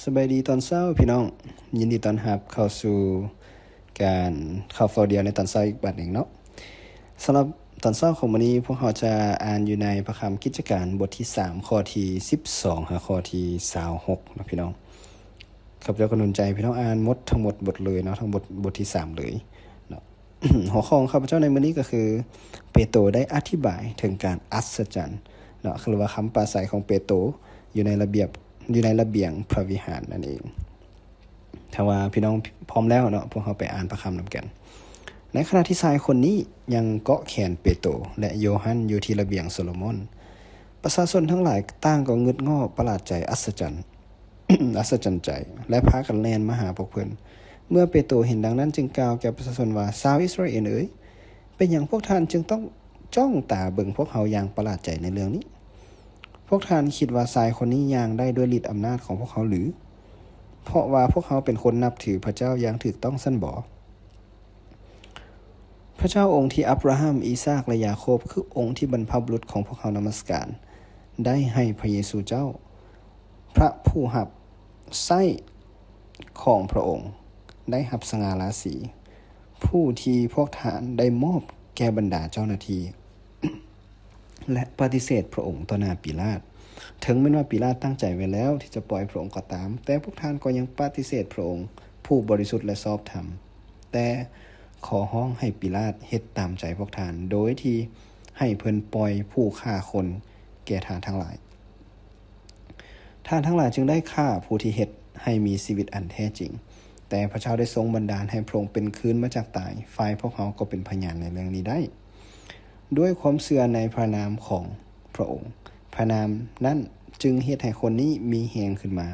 สบายดีตอนเช้าพี่น้องยินดีต้อนรับเข้าสู่การเข้าเฝ้าเดียวในตอนเช้าอีกบัดหนึ่งเนาะสำหรับตอนเช้าของวันนี้พวกเราจะอ่านอยู่ในพระคัมภีร์กิจการบทที่3ข้อที่12หาข้อที่26นะพี่น้องข้าพเจ้าก็หนุนใจพี่น้องอ่านหมดทั้งหมดบทเลยเนาะทั้งบทที่3เลยเนาะ หัวข้อของข้าพเจ้าในมื้อนี้ก็คือเปโตรได้อธิบายถึงการอัศจรรย์เนาะคือว่าคำปราศัยของเปโตรอยู่ในระเบียงพระวิหารนั่นเองถ้าว่าพี่น้องพร้อมแล้วเนาะพวกเราไปอ่านพระคำนำกันในขณะที่ชายคนนี้ยังเกาะแขนเปโตรและโยฮันอยู่ที่ระเบียงโซโลมอนประชาชนทั้งหลายต่างก็งึดง้อประหลาดใจอัศจรรย์ อัศจรรย์ใจและพากันแล่นมาหาพวกเพิ่นเมื่อเปโตรเห็นดังนั้นจึงกล่าวแก่ประชาชนว่าชาวอิสราเอลเอ๋ยเป็นอย่างพวกท่านจึงต้องจ้องตาเบิ่งพวกเขาอย่างประหลาดใจในเรื่องนี้พวกท่านคิดว่าชายคนนี้ย่างได้ด้วยฤทธิ์อำนาจของพวกเขาหรือเพราะว่าพวกเขาเป็นคนนับถือพระเจ้าอย่างถูกต้องซั่นบ่พระเจ้าองค์ที่อับราฮัมอีซากและยาโคบคือองค์ที่บรรพบุรุษของพวกเขานมัสการได้ให้พระเยซูเจ้าพระผู้หับไส้ของพระองค์ได้หับสง่าราศีผู้ที่พวกท่านได้มอบแก่บรรดาเจ้าหน้าที่ และปฏิเสธพระองค์ต่อหน้าปิลาตถึงแม้ว่าปิลาตตั้งใจไว้แล้วที่จะปล่อยพระองค์ก็ตามแต่พวกท่านก็ยังปฏิเสธพระองค์ผู้บริสุทธิ์และชอบธรรมแต่ขอร้องให้ปิลาตเฮ็ดตามใจพวกท่านโดยที่ให้เพิ่นปล่อยผู้ฆ่าคนแก่ท่านทั้งหลายท่านทั้งหลายจึงได้ฆ่าผู้ที่เฮ็ดให้มีชีวิตอันแท้จริงแต่พระเจ้าได้ทรงบันดาลให้พระองค์เป็นคืนมาจากตายฝ่ายพวกเขาก็เป็นพยานในเรื่องนี้ได้ด้วยความเชื่อในพระนามของพระองค์พระนามนั้นจึงเฮ็ดให้คนนี้มีแหงขึ้นมา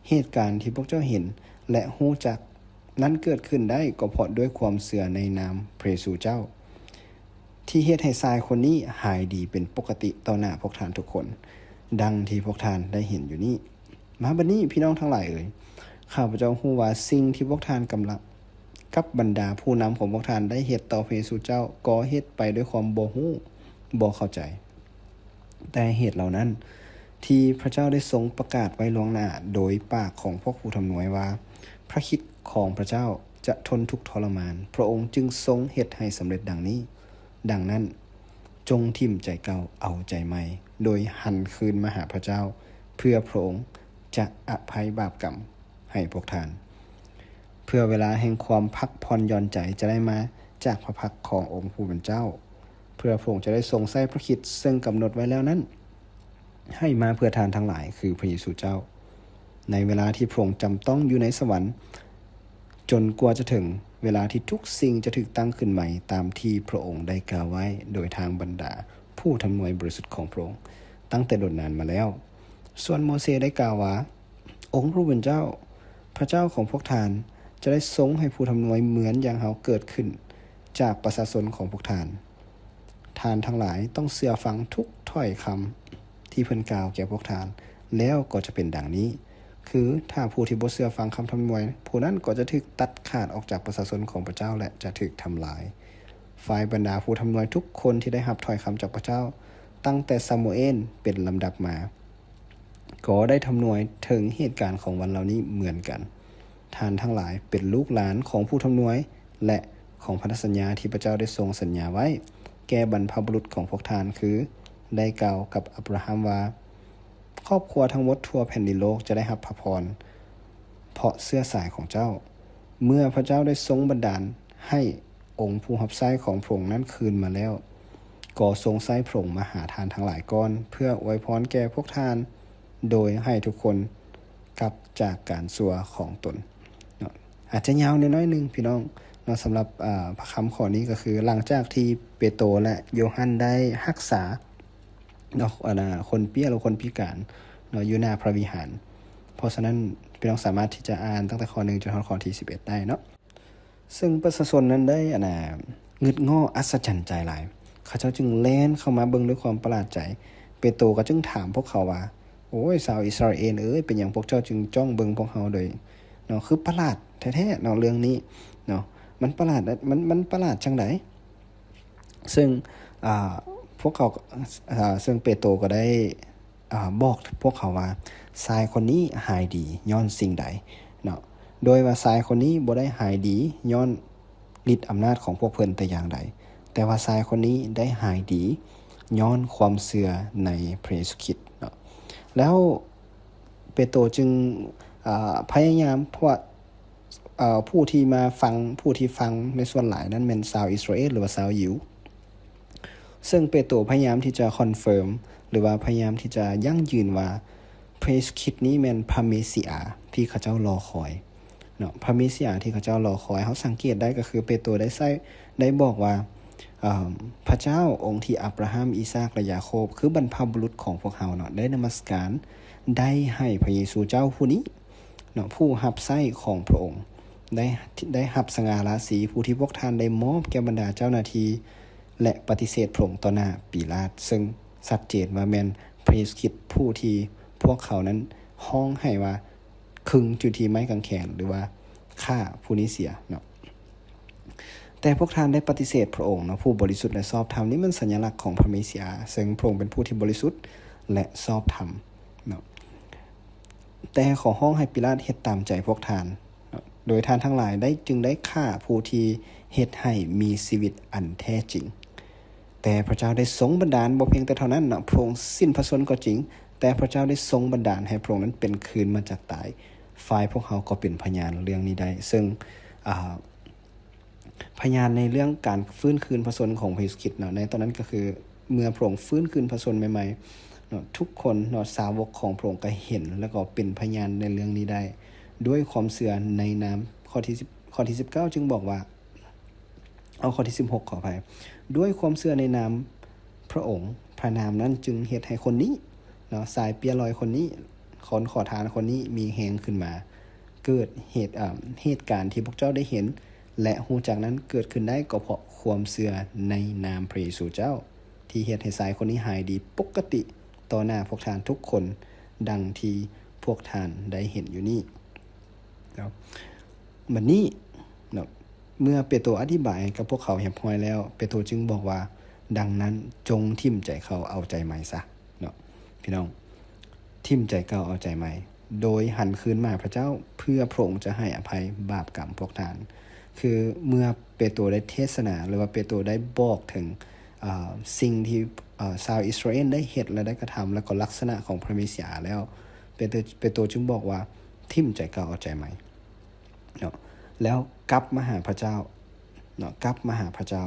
เหตุการณ์ที่พวกเจ้าเห็นและรู้จักนั้นเกิดขึ้นได้ก็เพราะด้วยความเชื่อในนามพระเยซูเจ้าที่เฮ็ดให้ชายคนนี้หายดีเป็นปกติต่อหน้าพวกท่านทุกคนดังที่พวกท่านได้เห็นอยู่นี้มาบัดนี้พี่น้องทั้งหลายเอ่ยข้าพเจ้ารู้ว่าสิ่งที่พวกท่านกำลังกับบรรดาผู้นำของพวกท่านได้เฮ็ดต่อพระเยซูเจ้าก็เฮ็ดไปด้วยความบ่ฮู้บ่เข้าใจแต่เหตุเหล่านั้นที่พระเจ้าได้ทรงประกาศไว้ล่วงหน้าโดยปากของพวกผู้ทำนวยว่าพระคริสต์ของพระเจ้าจะทนทุกข์ทรมานพระองค์จึงทรงเฮ็ดให้สำเร็จดังนี้ดังนั้นจงทิ่มใจเก่าเอาใจใหม่โดยหันคืนมาหาพระเจ้าเพื่อพระองค์จะอภัยบาปกรรมให้พวกท่านเพื่อเวลาแห่งความพักผ่อนหย่อนใจจะได้มาจากพระพักขององค์ผู้เป็นเจ้าเพื่อพระองค์จะได้ทรงใช้พระคริสต์ซึ่งกำหนดไว้แล้วนั้นให้มาเพื่อทานทั้งหลายคือพระเยซูเจ้าในเวลาที่พระองค์จำต้องอยู่ในสวรรค์จนกว่าจะถึงเวลาที่ทุกสิ่งจะถูกตั้งขึ้นใหม่ตามที่พระองค์ได้กล่าวไว้โดยทางบรรดาผู้ทำนวยบริสุทธิ์ของพระองค์ตั้งแต่โดนนานมาแล้วส่วนโมเสสได้กล่าวว่าองค์ผู้เป็นเจ้าพระเจ้าของพวกท่านจะได้ทรงให้ผู้ทำนวยเหมือนอย่างเขาเกิดขึ้นจากประชาชนของพวกท่านทั้งหลายต้องเชื่อฟังทุกถ้อยคำที่เพิ่นกล่าวแก่พวกท่านแล้วก็จะเป็นดังนี้คือถ้าผู้ที่บ่เชื่อฟังคำทำนวยผู้นั้นก็จะถูกตัดขาดออกจากประชาชนของพระเจ้าและจะถูกทำลายฝ่ายบรรดาผู้ทำนวยทุกคนที่ได้รับถ้อยคำจากพระเจ้าตั้งแต่ซามูเอลเป็นลำดับมาก็ได้ทำนวยถึงเหตุการณ์ของวันเหล่านี้เหมือนกันท่านทั้งหลายเป็นลูกหลานของผู้ทำนวยและของพันธสัญญาที่พระเจ้าได้ทรงสัญญาไว้แก่บรรพบุรุษของพวกท่านคือได้กล่าวกับอับราฮัมว่าครอบครัวทั้งหมดทั่วแผ่นดินโลกจะได้รับพระพรเพราะเสื้อสายของเจ้าเมื่อพระเจ้าได้ทรงบันดาลให้องค์ผู้รับใช้ของพระองค์นั้นคืนมาแล้วก็ทรงใช้พระองค์มาหาทานทั้งหลายก่อนเพื่ออวยพรแก่พวกท่านโดยให้ทุกคนกลับจากการชั่วของตนอาจจะยาวน้อยนึงพี่น้องเนาะสำหรับพระคำข้อนี้ก็คือหลังจากที่เปโตรและโยฮันได้รักษาเนาะคนเปี้ยหรือคนพิการเนาะอยู่หน้าพระวิหารเพราะฉะนั้นพี่น้องสามารถที่จะอ่านตั้งแต่ข้อ1จนถึงข้อที่11ได้เนาะซึ่งประชาชนนั้นได้งึดง้ออัศจรรย์ใจหลายเขาเจ้าจึงแล่นเข้ามาเบิ่งด้วยความประหลาดใจเปโตรก็จึงถามพวกเขาว่าโอ้ยชาวอิสราเอลเอ้ยเป็นหยังพวกเจ้าจึงจ้องเบิ่งพวกเขาโดยเนาะคือประหลาดแท้ๆเนาะเรื่องนี้เนาะมันประหลาดมันประหลาดจังได๋ซึ่งพวกเขาซึ่งเปโตรก็ได้ บอกพวกเขาว่าชายคนนี้หายดีย้อนสิ่งใดเนาะโดยว่าชายคนนี้บ่ได้หายดีย้อนฤทธิ์อำนาจของพวกเพิ่นแต่อย่างใดแต่ว่าชายคนนี้ได้หายดีย้อนความเชื่อในพระเยซูคริสต์เนาะแล้วเปโตรจึงพยายามเพราะว่าผู้ที่ฟังในส่วนหลายนั้นเป็นชาวอิสราเอลหรือว่าชาวยิวซึ่งเปโตรพยายามที่จะคอนเฟิร์มหรือว่าพยายามที่จะยั่งยืนว่าพระเยซูคริสต์นี้เป็นพระเมสสิอาที่เขาเจ้ารอคอยเนาะพระเมสสิอาที่เขาเจ้ารอคอยเขาสังเกตได้ก็คือเปโตรได้บอกว่าพระเจ้าองค์ที่อับราฮัมอีซากและยาโคบคือบรรพบุรุษของพวกเขาเนาะได้นมัสการได้ให้พระเยซูเจ้าผู้นี้เนาะผู้รับใช้ของพระองค์ได้รับสง่าราศีผู้ที่พวกท่านได้มอบแก่บรรดาเจ้าหน้าที่และปฏิเสธพระองค์ต่อหน้าปิลาตซึ่งชัดเจนว่าแม่นพระเยซูคริสต์ผู้ที่พวกเขานั้นห้องให้ว่าคึงจุที่ไม้กางแขนหรือว่าฆ่าผู้นี้เสียเนาะแต่พวกท่านได้ปฏิเสธพระองค์เนาะผู้บริสุทธิ์และชอบธรรมนี้มันสัญลักษณ์ของพระเมสสิอาซึ่งพระองค์เป็นผู้ที่บริสุทธิ์และชอบธรรมเนาะแต่ขอห้องให้ปิลาตเฮ็ดตามใจพวกท่านโดยท่านทั้งหลายจึงได้ฆ่าผู้ที่เฮ็ดให้มีชีวิตอันแท้จริงแต่พระเจ้าได้ทรงบันดาลบ่เพียงแต่เท่านั้นนะพระองค์สิ้นพระชนม์ก็จริงแต่พระเจ้าได้ทรงบันดาลให้พระองค์นั้นเป็นคืนมาจากตายฝ่ายพวกเขาก็เป็นพยานเรื่องนี้ได้ซึ่งพยานในเรื่องการฟื้นคืนพระชนม์ของพระเยซูคริสต์ในตอนนั้นก็คือเมื่อพระองค์ฟื้นคืนพระชนม์ใหม่ๆทุกคนสาวกของพระองค์ก็เห็นแล้วก็เป็นพยานในเรื่องนี้ได้ด้วยความเชื่อในนามข้อที่19จึงบอกว่าเอาข้อที่16ขออภัยด้วยความเชื่อในนามพระองค์พระนามนั้นจึงเฮ็ดให้คนนี้สายเปียลอยคนนี้คนขอทานคนนี้มีแหงขึ้นมาเกิดเหตุการณ์ที่พวกเจ้าได้เห็นและฮู้จักนั้นเกิดขึ้นได้ก็เพราะความเชื่อในนามพระเยซูเจ้าที่เฮ็ดให้สายคนนี้หายดีปกติต่อหน้าพวกท่านทุกคนดังที่พวกท่านได้เห็นอยู่นี่บัดนี้เมื่อเปโตรอธิบายกับพวกเขาเรียบร้อยแล้วเปโตรจึงบอกว่าดังนั้นจงทิ่มใจเขาเอาใจใหม่ซะเนาะพี่น้องทิ่มใจเขาเอาใจใหม่โดยหันคืนมาพระเจ้าเพื่อพระองค์จะให้อภัยบาปกรรมพวกท่านคือเมื่อเปโตรได้เทศนาหรือว่าเปโตรได้บอกถึงสิ่งที่ชาวอิสราเอลได้เฮ็ดและได้กระทำแล้วก็ลักษณะของพระเมสสิอาแล้วเปโตรจึงบอกว่าทิ่มใจเขาเอาใจใหม่เนาะแล้วกลับมาหาพระเจ้าเนาะกลับมาหาพระเจ้า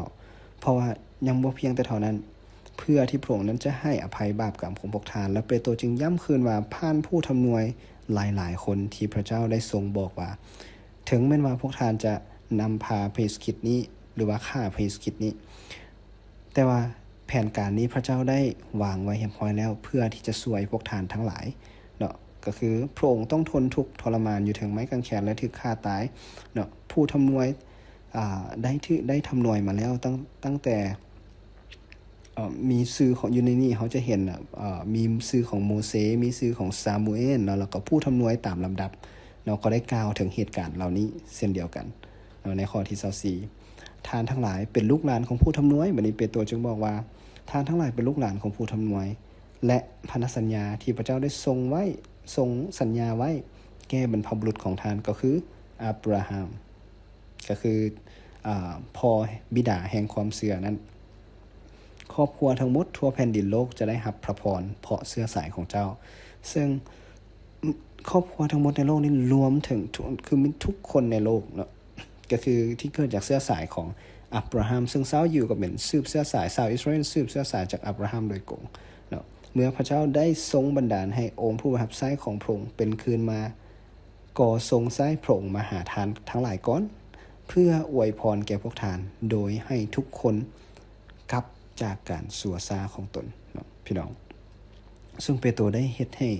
เพราะว่ายังบ่เพียงแต่เท่านั้นเพื่อที่พระองค์นั้นจะให้อภัยบาปกรรมของพวกท่านและเปโตรจึงย้ำคืนว่าผ่านผู้ทำนวยหลายๆคนที่พระเจ้าได้ทรงบอกว่าถึงแม้ว่าพวกท่านจะนำพาพระเยซูคริสต์นี้หรือว่าฆ่าพระเยซูคริสต์นี้แต่ว่าแผนการนี้พระเจ้าได้วางไว้เรียบร้อยแล้วเพื่อที่จะช่วยพวกท่านทั้งหลายเนาะก็คือพระองค์ต้องทนทุกข์ทรมานอยู่ถึงไม้กางเขนและถูกฆ่าตายเนาะผู้ทำนวยได้ทำนวยมาแล้วตั้งแต่มีชื่อของอยู่ในนี้เขาจะเห็นมีชื่อของโมเสสมีชื่อของซามูเอลเนาะแล้วก็ผู้ทำนวยตามลำดับเนาะก็ได้กล่าวถึงเหตุการณ์เหล่านี้เช่นเดียวกันเนาะในข้อที่24ท่านทั้งหลายเป็นลูกหลานของผู้ทำนวยบัดนี้เปโตรจึงบอกว่าท่านทั้งหลายเป็นลูกหลานของผู้ทำนวยและพันธสัญญาที่พระเจ้าได้ทรงสัญญาไว้แก่บรรพบุรุษของท่านก็คืออับราฮัมก็คือพ่อบิดาแห่งความเชื่อนั้นครอบครัวทั้งหมดทั่วแผ่นดินโลกจะได้รับพระพรเพราะเชื้อสายของเจ้าซึ่งครอบครัวทั้งหมดในโลกนี้รวมถึงคือมีทุกคนในโลกเนาะก็คือที่เกิดจากเชื้อสายของอับราฮัมซึ่งชาวยิวก็เป็นสืบเชื้อสายชาวอิสราเอลสืบเชื้อสายจากอับราฮัมโดยตรงเนาะเมื่อพระเจ้าได้ทรงบันดาลให้องค์ผู้รับใช้ของพระองค์เป็นคืนมาก็ทรงใช้พระองค์มาหาทานทั้งหลายก่อนเพื่ออวยพรแก่พวกท่านโดยให้ทุกคนกลับจากการสัวซาของตนเนาะพี่น้องซึ่งเปโตรได้เฮ็ดให้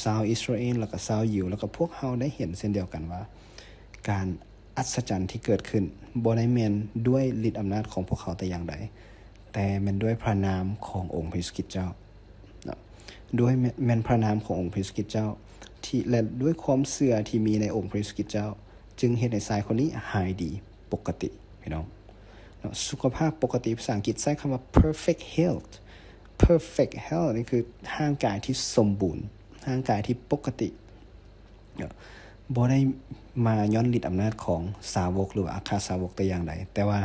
ชาวอิสราเอลแล้วก็ชาวยิวแล้วก็พวกเฮาได้เห็นเช่นเดียวกันว่าการอัศจรรย์ที่เกิดขึ้นบ่ได้แม่นด้วยฤทธิ์อำนาจของพวกเขาแต่อย่างใดแต่แม่นด้วยพระนามขององค์พระเยซูคริสต์เจ้าด้วยแม่นพระนามขององค์พระเยซูคริสต์เจ้าที่และด้วยความเชื่อที่มีในองค์พระเยซูคริสต์เจ้าจึงเฮ็ดให้ชายคนนี้หายดีปกติพี่น้องสุขภาพปกติภาษาอังกฤษใช้คำว่า perfect health perfect health นี่คือร่างกายที่สมบูรณ์ร่างกายที่ปกติบ่ได้มาย้อนฤทธิ์อำนาจของสาวกหรืออัครสาวกแต่อย่างใดแต่ว่า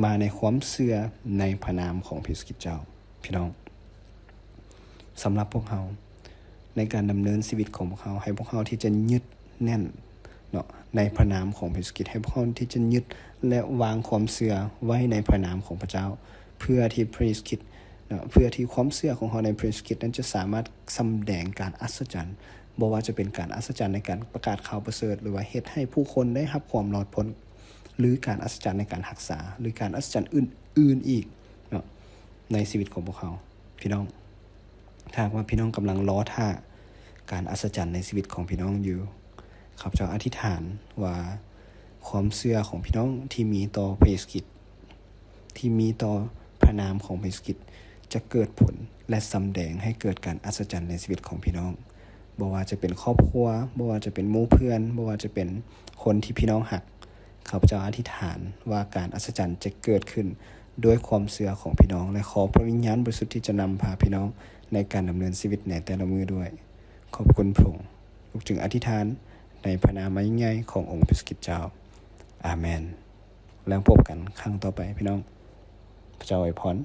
มาในความเชื่อในพระนามของพระเยซูคริสต์เจ้าพี่น้องสำหรับพวกเราในการดำเนินชีวิตของพวกเราให้พวกเราที่จะยึดแน่นเนาะในพระนามของพระเยซูคริสต์ให้พวกเราที่จะยึดและวางความเชื่อไว้ในพระนามของพระเจ้าเพื่อที่พระเยซูคริสต์เพื่อที่ความเชื่อของเราในพระเยซูคริสต์นั้นจะสามารถแสดงการอัศจรรย์บ่ว่าจะเป็นการอัศจรรย์ในการประกาศข่าวประเสริฐหรือว่าเฮ็ดให้ผู้คนได้รับความรอดพ้นหรือการอัศจรรย์ในการรักษาหรือการอัศจรรย์อื่นๆอีกเนาะในชีวิตของพวกเขาพี่น้องถ้าว่าพี่น้องกำลังรอท่าการอัศจรรย์ในชีวิตของพี่น้องอยู่ข้าพเจ้าอธิษฐานว่าความเชื่อของพี่น้องที่มีต่อพระเยซูคริสต์ที่มีต่อพระนามของพระเยซูคริสต์จะเกิดผลและสำแดงให้เกิดการอัศจรรย์ในชีวิตของพี่น้องบ่ว่าจะเป็นครอบครัวบ่ว่าจะเป็นหมู่เพื่อนบ่ว่าจะเป็นคนที่พี่น้องหักข้าพเจ้าอธิษฐานว่าการอัศจรรย์จะเกิดขึ้นด้วยความเชื่อของพี่น้องและขอพระวิญญาณบริสุทธิ์ที่จะนำพาพี่น้องในการดำเนินชีวิตในแต่ละมื้อด้วยขอบคุณพระองค์ลูกจึงอธิษฐานในพระนามยิ่งใหญ่ขององค์พระคริสต์เจ้าอาเมนแล้วพบกันครั้งต่อไปพี่น้องพระเจ้าอวยพร